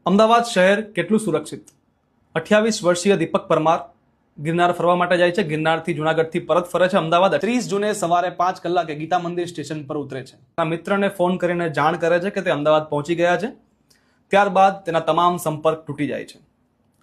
અમદાવાદ શહેર કેટલું સુરક્ષિત? 28 વર્ષીય દીપક પરમાર ગિરનાર ફરવા માટે જાય છે. ગિરનારથી જુનાગઢથી પરત ફરે છે અમદાવાદ. 30 જૂને સવારે 5 કલાકે ગીતા મંદિર સ્ટેશન પર ઉતરે છે. તેના મિત્રને ફોન કરીને જાણ કરે છે કે તે અમદાવાદ પહોંચી ગયા છે. ત્યારબાદ તેના તમામ સંપર્ક તૂટી જાય છે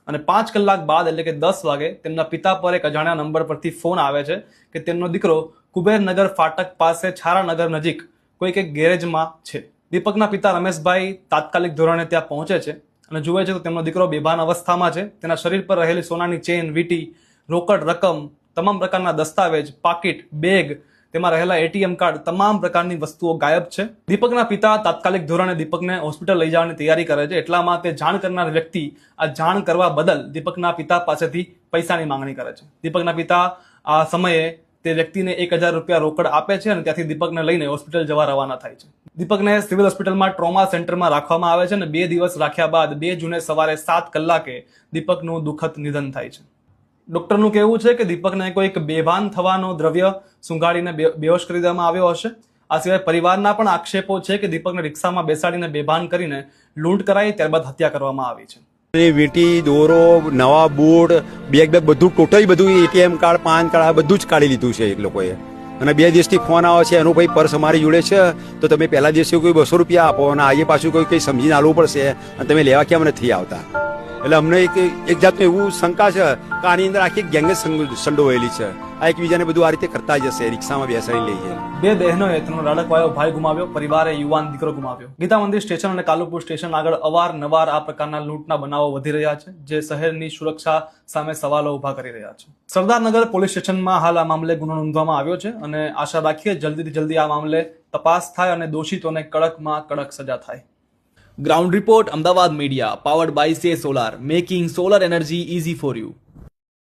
અને 5 કલાક બાદ એટલે કે 10 વાગે તેમના પિતા પર એક અજાણ્યા નંબર પરથી ફોન આવે છે કે તેમનો દીકરો કુબેરનગર ફાટક પાસે છારાનગર નજીક કોઈક એક ગેરેજમાં છે. દીપકના પિતા રમેશભાઈ તાત્કાલિક ધોરણે ત્યાં પહોંચે છે અને જુએ છે તો તેમનો દીકરો બેભાન અવસ્થામાં છે. તેના શરીર પર રહેલી સોનાની ચેન, વીંટી, રોકડ રકમ, તમામ પ્રકારના દસ્તાવેજ, પાકીટ, બેગ, તેમાં રહેલા એટીએમ કાર્ડ, તમામ પ્રકારની વસ્તુઓ ગાયબ છે. દીપકના પિતા તાત્કાલિક ધોરણે દીપકને હોસ્પિટલ લઈ જવાની તૈયારી કરે છે. એટલામાં તે જાણ કરનાર વ્યક્તિ આ જાણ કરવા બદલ દીપકના પિતા પાસેથી પૈસાની માંગણી કરે છે. દીપકના પિતા આ સમયે તે વ્યક્તિને 1000 રૂપિયા રોકડ આપે છે અને ત્યાંથી દીપકને લઈને હોસ્પિટલ જવા રવાના થાય છે. દીપકને સિવિલ હોસ્પિટલમાં ટ્રોમા સેન્ટરમાં રાખવામાં આવે છે અને 2 દિવસ રાખ્યા બાદ 2 જૂને સવારે 7 કલાકે દીપકનું દુઃખદ નિધન થાય છે. ડોક્ટરનું કહેવું છે કે દીપકને કોઈક બેભાન થવાનો દ્રવ્ય સૂંઘાડીને બેહોશ કરી દેવામાં આવ્યો હશે. આ સિવાય પરિવારના પણ આક્ષેપો છે કે દીપકને રિક્ષામાં બેસાડીને બેભાન કરીને લૂંટ કરાઈ, ત્યારબાદ હત્યા કરવામાં આવી છે. વીંટી, દોરો, નવા બૂટ, બેગ બધું ટોટલી બધું એટીએમ કાર્ડ, પાન કાર્ડ આ બધું જ કાઢી લીધું છે એ લોકોએ. અને 2 દિવસથી ફોન આવે છે એનું ભાઈ પર્સ અમારી જોડે છે તો તમે પહેલા દિવસે કોઈ 200 રૂપિયા આપો અને આજે પાછું કોઈ કંઈ સમજીને આલવું પડશે અને તમે લેવા કેમ નથી આવતા. એટલે અમને એક જાતનું એવું શંકા છે કે આની અંદર આખી ગેંગ જ સંડોવાયેલી છે. આ એકબીજાને બધું આ રીતે કરતા જશે, રિક્ષામાં બેસાડી લઈએ. 2 બહેનોએ તેમનો લાડકવાયો ભાઈ ગુમાવ્યો, પરિવારે યુવાન દીકરો ગુમાવ્યો. ગીતા મંદિર સ્ટેશન અને કાલુપુર સ્ટેશન આગળ અવારનવાર આ પ્રકારના લૂંટના બનાવો વધી રહ્યા છે, જે શહેરની સુરક્ષા સામે સવાલો ઉભા કરી રહ્યા છે. સરદારનગર પોલીસ સ્ટેશનમાં હાલ આ મામલે ગુનો નોંધવામાં આવ્યો છે અને આશા રાખીએ જલ્દીથી જલ્દી આ મામલે તપાસ થાય અને દોષિતોને કડકમાં કડક સજા થાય. Ground report, Ahmedabad media, powered by સે solar, making solar energy easy for you.